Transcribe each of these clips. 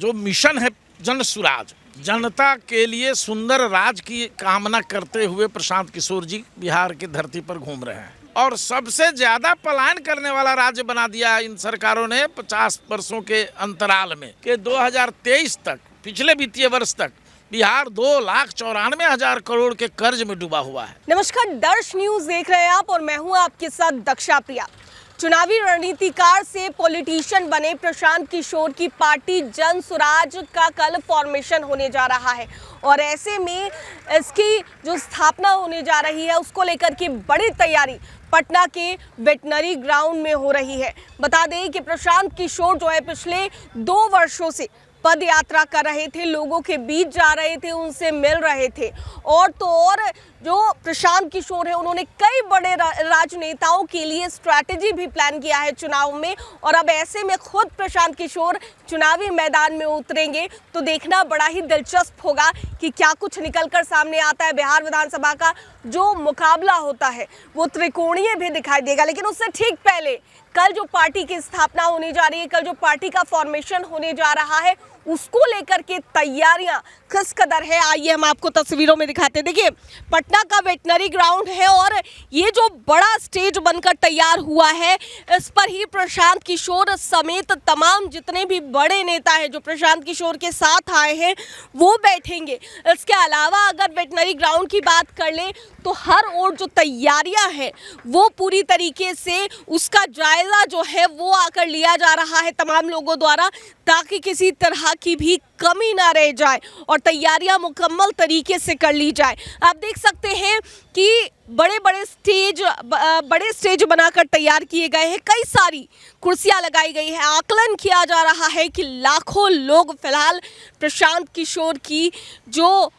जो मिशन है जन सुराज, जनता के लिए सुंदर राज की कामना करते हुए प्रशांत किशोर जी बिहार की धरती पर घूम रहे हैं और सबसे ज्यादा पलायन करने वाला राज्य बना दिया इन सरकारों ने 50 वर्षों के अंतराल में कि 2023 तक, पिछले वित्तीय वर्ष तक बिहार 2,94,000 करोड़ के कर्ज में डूबा हुआ है। नमस्कार, दर्श न्यूज देख रहे हैं आप और मैं हूं आपके साथ दक्षा प्रिया। चुनावी रणनीतिकार से पॉलिटिशियन बने प्रशांत किशोर की पार्टी जन सुराज का कल फॉर्मेशन होने जा रहा है और ऐसे में इसकी जो स्थापना होने जा रही है उसको लेकर की बड़ी तैयारी पटना के वेटनरी ग्राउंड में हो रही है। बता दें कि प्रशांत किशोर जो है पिछले 2 वर्षों से पद यात्रा कर रहे थे, लोगों के बीच जा रहे थे, उनसे मिल रहे थे और तो और जो प्रशांत किशोर है उन्होंने कई बड़े राजनेताओं के लिए स्ट्रैटेजी भी प्लान किया है चुनाव में और अब ऐसे में खुद प्रशांत किशोर चुनावी मैदान में उतरेंगे तो देखना बड़ा ही दिलचस्प होगा कि क्या कुछ निकलकर सामने आता है। बिहार विधानसभा का जो मुकाबला होता है वो त्रिकोणीय भी दिखाई देगा, लेकिन उससे ठीक पहले कल जो पार्टी की स्थापना होने जा रही है, कल जो पार्टी का फॉर्मेशन होने जा रहा है उसको लेकर के तैयारियां किस कदर है, आइए हम आपको तस्वीरों में दिखाते हैं। देखिए, पटना का वेटनरी ग्राउंड है और ये जो बड़ा स्टेज बनकर तैयार हुआ है इस पर ही प्रशांत किशोर समेत तमाम जितने भी बड़े नेता हैं जो प्रशांत किशोर के साथ आए हैं वो बैठेंगे। इसके अलावा अगर वेटनरी ग्राउंड की बात कर ले तो हर ओर जो तैयारियां हैं वो पूरी तरीके से उसका जायजा जो है वो आकर लिया जा रहा है तमाम लोगों द्वारा, ताकि किसी तरह की भी कमी ना रह जाए और तैयारियां मुकम्मल तरीके से कर ली जाए। आप देख सकते हैं कि बड़े स्टेज बनाकर तैयार किए गए हैं, कई सारी कुर्सियां लगाई गई है। आकलन किया जा रहा है कि लाखों लोग फिलहाल प्रशांत किशोर की जो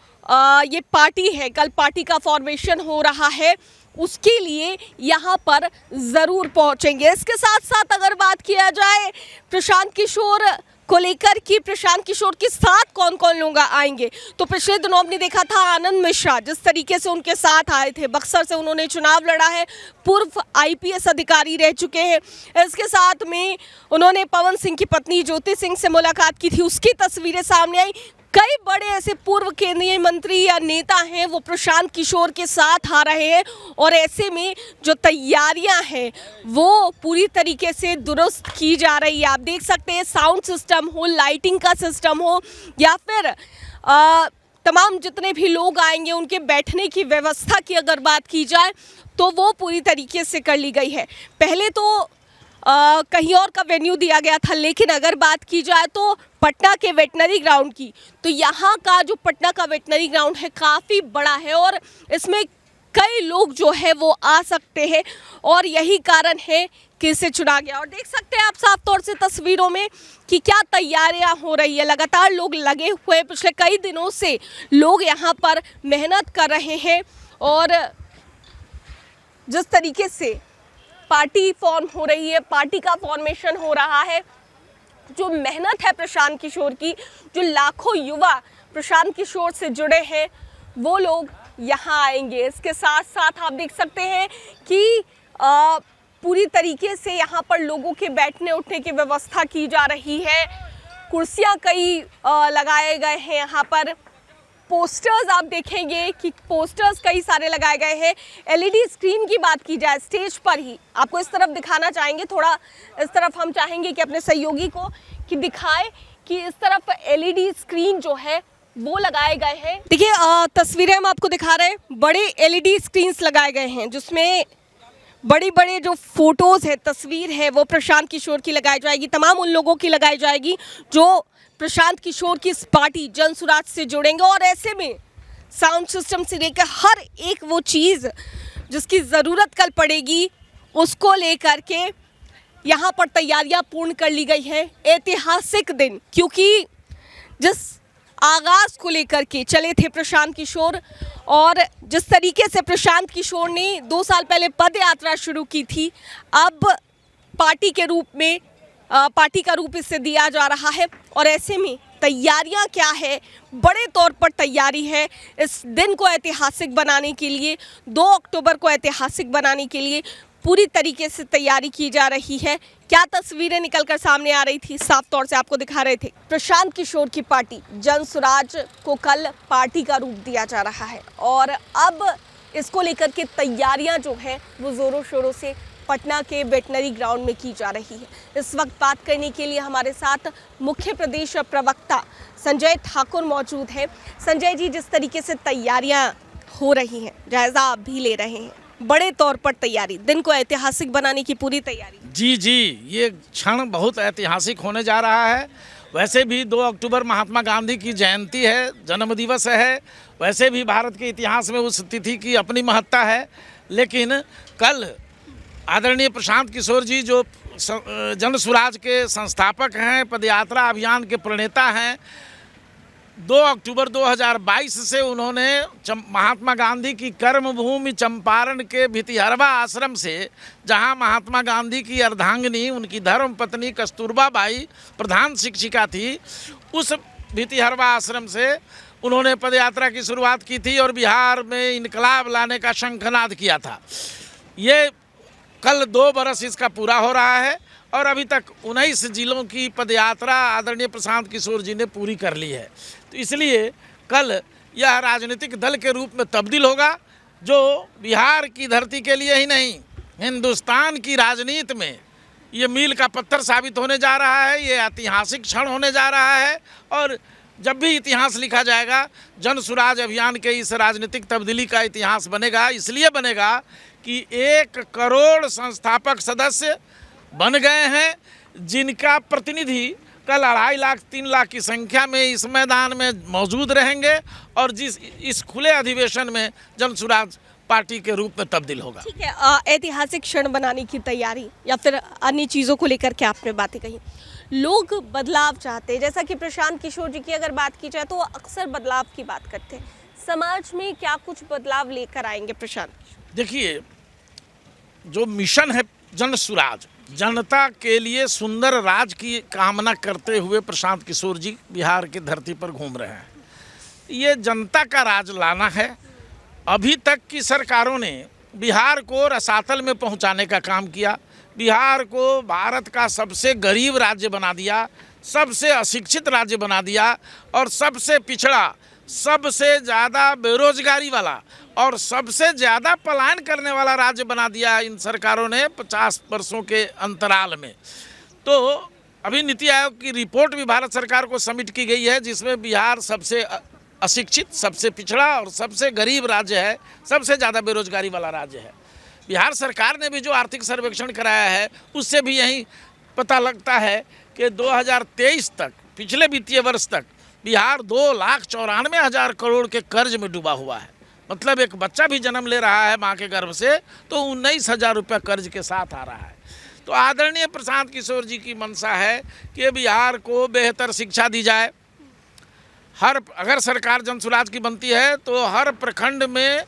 ये पार्टी है, कल पार्टी का फॉर्मेशन हो रहा है उसके लिए यहाँ पर ज़रूर पहुँचेंगे। इसके साथ साथ अगर बात किया जाए प्रशांत किशोर को लेकर कि प्रशांत किशोर के साथ कौन कौन लोग आएंगे, तो पिछले दिनों आपने देखा था आनंद मिश्रा जिस तरीके से उनके साथ आए थे, बक्सर से उन्होंने चुनाव लड़ा है, पूर्व IPS अधिकारी रह चुके हैं। इसके साथ में उन्होंने पवन सिंह की पत्नी ज्योति सिंह से मुलाकात की थी, उसकी तस्वीरें सामने आई। कई बड़े ऐसे पूर्व केंद्रीय मंत्री या नेता हैं वो प्रशांत किशोर के साथ आ रहे हैं और ऐसे में जो तैयारियां हैं वो पूरी तरीके से दुरुस्त की जा रही है। आप देख सकते हैं साउंड सिस्टम हो, लाइटिंग का सिस्टम हो या फिर तमाम जितने भी लोग आएंगे उनके बैठने की व्यवस्था की अगर बात की जाए तो वो पूरी तरीके से कर ली गई है। पहले तो कहीं और का वेन्यू दिया गया था, लेकिन अगर बात की जाए तो पटना के वेटनरी ग्राउंड की, तो यहाँ का जो पटना का वेटनरी ग्राउंड है काफ़ी बड़ा है और इसमें कई लोग जो है वो आ सकते हैं और यही कारण है कि इसे चुना गया। और देख सकते हैं आप साफ तौर से तस्वीरों में कि क्या तैयारियां हो रही है, लगातार लोग लगे हुए, पिछले कई दिनों से लोग यहाँ पर मेहनत कर रहे हैं और जिस तरीके से पार्टी फॉर्म हो रही है, पार्टी का फॉर्मेशन हो रहा है, जो मेहनत है प्रशांत किशोर की, जो लाखों युवा प्रशांत किशोर से जुड़े हैं वो लोग यहाँ आएंगे। इसके साथ साथ आप देख सकते हैं कि पूरी तरीके से यहाँ पर लोगों के बैठने उठने की व्यवस्था की जा रही है, कुर्सियाँ कई लगाए गए हैं यहाँ पर, पोस्टर्स आप देखेंगे कि पोस्टर्स कई सारे लगाए गए हैं। LED स्क्रीन की बात की जाए स्टेज पर ही आपको इस तरफ दिखाना चाहेंगे, थोड़ा इस तरफ हम चाहेंगे कि अपने सहयोगी को कि दिखाए कि इस तरफ LED स्क्रीन जो है वो लगाए गए हैं। देखिए तस्वीरें हम आपको दिखा रहे हैं, बड़े LED स्क्रीन्स लगाए गए हैं जिसमें बड़ी बड़े जो फोटोज़ है, तस्वीर है वो प्रशांत किशोर की लगाई जाएगी, तमाम उन लोगों की लगाई जाएगी जो प्रशांत किशोर की इस पार्टी जन सुराज से जुड़ेंगे और ऐसे में साउंड सिस्टम से लेकर हर एक वो चीज़ जिसकी ज़रूरत कल पड़ेगी उसको लेकर के यहाँ पर तैयारियां पूर्ण कर ली गई है। ऐतिहासिक दिन, क्योंकि जिस आगाज़ को लेकर के चले थे प्रशांत किशोर और जिस तरीके से प्रशांत किशोर ने 2 साल पहले पद यात्रा शुरू की थी, अब पार्टी के रूप में पार्टी का रूप इससे दिया जा रहा है और ऐसे में तैयारियां क्या है, बड़े तौर पर तैयारी है इस दिन को ऐतिहासिक बनाने के लिए, 2 अक्टूबर को ऐतिहासिक बनाने के लिए पूरी तरीके से तैयारी की जा रही है। क्या तस्वीरें निकलकर सामने आ रही थी, साफ तौर से आपको दिखा रहे थे। प्रशांत किशोर की पार्टी जन स्वराज को कल पार्टी का रूप दिया जा रहा है और अब इसको लेकर के तैयारियां जो है वो जोरों शोरों से पटना के वेटनरी ग्राउंड में की जा रही है। इस वक्त बात करने के लिए हमारे साथ मुख्य प्रदेश प्रवक्ता संजय ठाकुर मौजूद हैं। संजय जी, जिस तरीके से तैयारियां हो रही हैं, जायजा आप भी ले रहे हैं, बड़े तौर पर तैयारी, दिन को ऐतिहासिक बनाने की पूरी तैयारी। जी, ये क्षण बहुत ऐतिहासिक होने जा रहा है। वैसे भी 2 अक्टूबर महात्मा गांधी की जयंती है, जन्मदिवस है। वैसे भी भारत के इतिहास में उस तिथि की अपनी महत्ता है। लेकिन कल आदरणीय प्रशांत किशोर जी, जो जन स्वराज के संस्थापक हैं, पदयात्रा अभियान के प्रणेता हैं, 2 अक्टूबर 2022 से उन्होंने महात्मा गांधी की कर्मभूमि चंपारण के भितिहरवा आश्रम से, जहां महात्मा गांधी की अर्धांगिनी उनकी धर्मपत्नी कस्तूरबा बाई प्रधान शिक्षिका थी, उस भितिहरवा आश्रम से उन्होंने पदयात्रा की शुरुआत की थी और बिहार में इनकलाब लाने का शंखनाद किया था। ये कल 2 बरस इसका पूरा हो रहा है और अभी तक 19 जिलों की पदयात्रा आदरणीय प्रशांत किशोर जी ने पूरी कर ली है। तो इसलिए कल यह राजनीतिक दल के रूप में तब्दील होगा, जो बिहार की धरती के लिए ही नहीं, हिंदुस्तान की राजनीति में ये मील का पत्थर साबित होने जा रहा है। ये ऐतिहासिक क्षण होने जा रहा है और जब भी इतिहास लिखा जाएगा, जन स्वराज अभियान के इस राजनीतिक तब्दीली का इतिहास बनेगा। इसलिए बनेगा कि 1 करोड़ संस्थापक सदस्य बन गए हैं, जिनका प्रतिनिधि कल 2.5 लाख 3 लाख की संख्या में इस मैदान में मौजूद रहेंगे और इस खुले अधिवेशन में जन स्वराज पार्टी के रूप में तब्दील होगा। ठीक है, ऐतिहासिक क्षण बनाने की तैयारी या फिर अन्य चीज़ों को लेकर के आपने बातें कही। लोग बदलाव चाहते हैं, जैसा कि प्रशांत किशोर जी की अगर बात की जाए तो वो अक्सर बदलाव की बात करते हैं। समाज में क्या कुछ बदलाव लेकर आएंगे प्रशांत? देखिए, जो मिशन है जन स्वराज, जनता के लिए सुंदर राज की कामना करते हुए प्रशांत किशोर जी बिहार की धरती पर घूम रहे हैं। ये जनता का राज लाना है। अभी तक की सरकारों ने बिहार को रसातल में पहुंचाने का काम किया, बिहार को भारत का सबसे गरीब राज्य बना दिया, सबसे अशिक्षित राज्य बना दिया और सबसे पिछड़ा, सबसे ज़्यादा बेरोजगारी वाला और सबसे ज़्यादा पलायन करने वाला राज्य बना दिया इन सरकारों ने 50 वर्षों के अंतराल में। तो अभी नीति आयोग की रिपोर्ट भी भारत सरकार को सबमिट की गई है, जिसमें बिहार सबसे अशिक्षित, सबसे पिछड़ा और सबसे गरीब राज्य है, सबसे ज़्यादा बेरोजगारी वाला राज्य है। बिहार सरकार ने भी जो आर्थिक सर्वेक्षण कराया है, उससे भी यही पता लगता है कि 2023 तक, पिछले वित्तीय वर्ष तक, बिहार 2,94,000 करोड़ के कर्ज में डूबा हुआ है। मतलब एक बच्चा भी जन्म ले रहा है माँ के गर्भ से तो 19,000 रुपया कर्ज के साथ आ रहा है। तो आदरणीय प्रशांत किशोर जी की मंशा है कि बिहार को बेहतर शिक्षा दी जाए। अगर सरकार जन स्वराज की बनती है तो हर प्रखंड में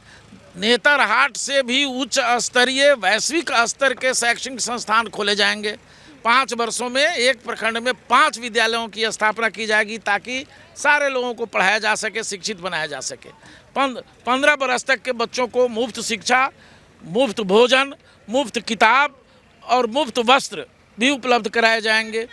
नेतरहाट से भी उच्च स्तरीय वैश्विक स्तर के शैक्षणिक संस्थान खोले जाएंगे। 5 वर्षों में एक प्रखंड में 5 विद्यालयों की स्थापना की जाएगी, ताकि सारे लोगों को पढ़ाया जा सके, शिक्षित बनाया जा सके। 15 बरस तक के बच्चों को मुफ्त शिक्षा, मुफ्त भोजन, मुफ्त किताब और मुफ्त वस्त्र भी उपलब्ध कराए जाएंगे।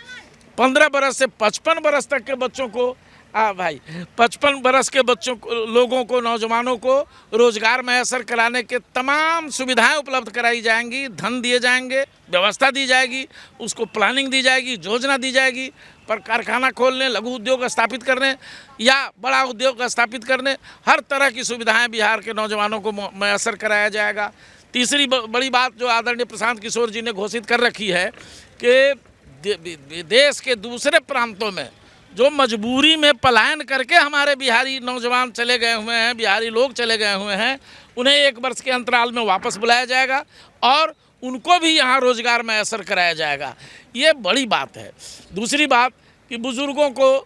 15 बरस से 55 बरस तक के बच्चों को 55 बरस के बच्चों को, लोगों को, नौजवानों को रोजगार मैसर कराने के तमाम सुविधाएं उपलब्ध कराई जाएंगी। धन दिए जाएंगे, व्यवस्था दी जाएगी, उसको प्लानिंग दी जाएगी, योजना दी जाएगी। पर कारखाना खोलने, लघु उद्योग स्थापित करने या बड़ा उद्योग स्थापित करने, हर तरह की सुविधाएं बिहार के नौजवानों को मैसर कराया जाएगा। तीसरी बड़ी बात जो आदरणीय प्रशांत किशोर जी ने घोषित कर रखी है कि देश के दूसरे प्रांतों में जो मजबूरी में पलायन करके हमारे बिहारी नौजवान चले गए हुए हैं, बिहारी लोग चले गए हुए हैं, उन्हें 1 वर्ष के अंतराल में वापस बुलाया जाएगा और उनको भी यहाँ रोजगार में असर कराया जाएगा। ये बड़ी बात है। दूसरी बात कि बुजुर्गों को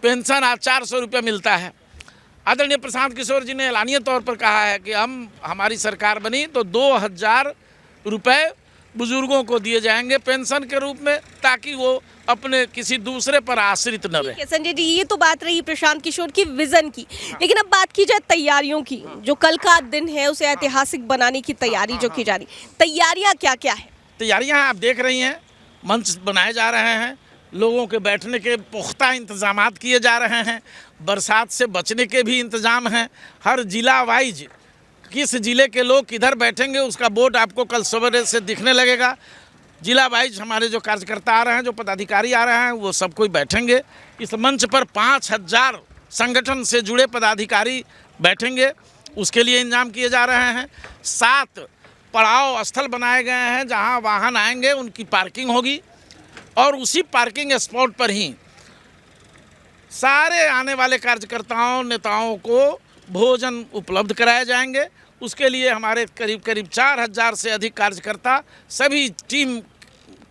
पेंशन आज 400 रुपये मिलता है। आदरणीय प्रशांत किशोर जी ने ऐलानिया तौर पर कहा है कि हमारी सरकार बनी तो 2,000 रुपये बुजुर्गों को दिए जाएंगे पेंशन के रूप में, ताकि वो अपने किसी दूसरे पर आश्रित न रहे। संजय जी, ये तो बात रही प्रशांत किशोर की विजन की, लेकिन अब बात की जाए तैयारियों की। जो कल का दिन है उसे ऐतिहासिक बनाने की तैयारी जो की जा रही, तैयारियां क्या क्या है? तैयारियां आप देख रही हैं, मंच बनाए जा रहे हैं, लोगों के बैठने के पुख्ता इंतजामात किए जा रहे हैं, बरसात से बचने के भी इंतजाम हैं। हर जिला वाइज किस जिले के लोग किधर बैठेंगे उसका बोर्ड आपको कल सवेरे से दिखने लगेगा। जिला वाइज हमारे जो कार्यकर्ता आ रहे हैं, जो पदाधिकारी आ रहे हैं, वो सब कोई बैठेंगे। इस मंच पर 5000 संगठन से जुड़े पदाधिकारी बैठेंगे, उसके लिए इंतजाम किए जा रहे हैं। 7 पड़ाव स्थल बनाए गए हैं जहां वाहन आएंगे, उनकी पार्किंग होगी और उसी पार्किंग स्पॉट पर ही सारे आने वाले कार्यकर्ताओं नेताओं को भोजन उपलब्ध कराए जाएंगे। उसके लिए हमारे करीब 4000 से अधिक कार्यकर्ता सभी टीम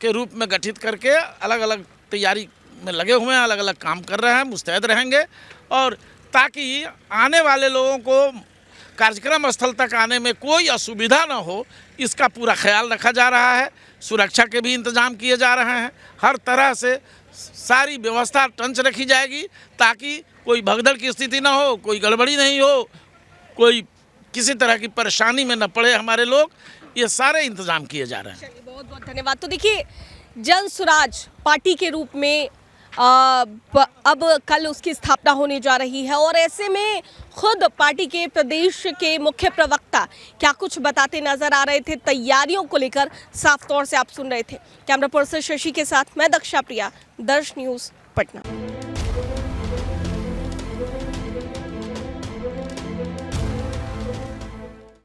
के रूप में गठित करके अलग अलग तैयारी में लगे हुए हैं, अलग अलग काम कर रहे हैं, मुस्तैद रहेंगे। और ताकि आने वाले लोगों को कार्यक्रम स्थल तक आने में कोई असुविधा न हो, इसका पूरा ख्याल रखा जा रहा है। सुरक्षा के भी इंतजाम किए जा रहे हैं, हर तरह से सारी व्यवस्था टंच रखी जाएगी ताकि कोई भगदड़ की स्थिति ना हो, कोई गड़बड़ी नहीं हो, कोई किसी तरह की परेशानी में न पड़े हमारे लोग। ये सारे इंतजाम किए जा रहे हैं। बहुत बहुत धन्यवाद। तो देखिए, जन स्वराज पार्टी के रूप में अब कल उसकी स्थापना होने जा रही है और ऐसे में खुद पार्टी के प्रदेश के मुख्य प्रवक्ता क्या कुछ बताते नजर आ रहे थे तैयारियों को लेकर, साफ तौर से आप सुन रहे थे। कैमरा पर्सन शशि के साथ मैं दक्षा प्रिया, दर्श न्यूज़, पटना।